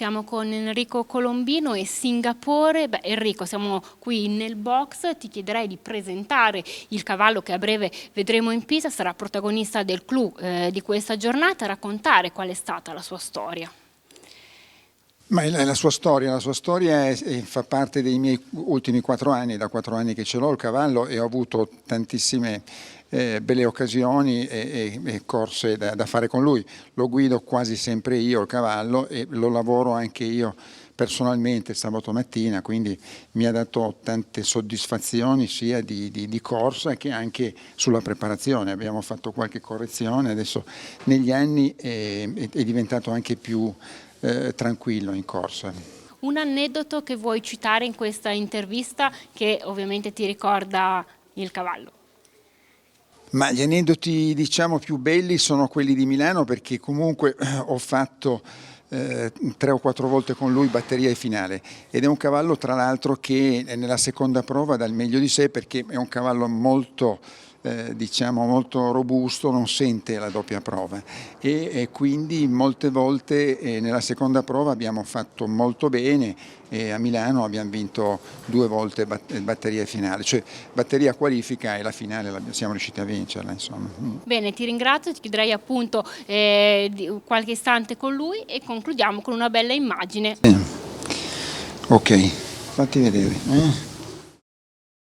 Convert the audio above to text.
Siamo con Enrico Colombino e Singapore. Beh, Enrico, siamo qui nel box, ti chiederei di presentare il cavallo che a breve vedremo in pista, sarà protagonista del clou di questa giornata, raccontare qual è stata la sua storia. Ma la sua storia fa parte dei miei ultimi 4 anni, da 4 anni che ce l'ho il cavallo e ho avuto tantissime belle occasioni e corse da fare con lui. Lo guido quasi sempre io il cavallo e lo lavoro anche io personalmente sabato mattina, quindi mi ha dato tante soddisfazioni sia di corsa che anche sulla preparazione. Abbiamo fatto qualche correzione, adesso negli anni è diventato anche più tranquillo in corsa. Un aneddoto che vuoi citare in questa intervista che ovviamente ti ricorda il cavallo? Ma gli aneddoti diciamo più belli sono quelli di Milano, perché comunque ho fatto 3 o 4 volte con lui batteria e finale, ed è un cavallo tra l'altro che nella seconda prova dà il meglio di sé, perché è un cavallo molto diciamo molto robusto, non sente la doppia prova e quindi molte volte nella seconda prova abbiamo fatto molto bene e a Milano abbiamo vinto 2 volte batteria e finale, cioè batteria qualifica e la finale siamo riusciti a vincerla, insomma. Bene, ti ringrazio, ti chiederei appunto qualche istante con lui e concludiamo con una bella immagine. Ok, fatti vedere.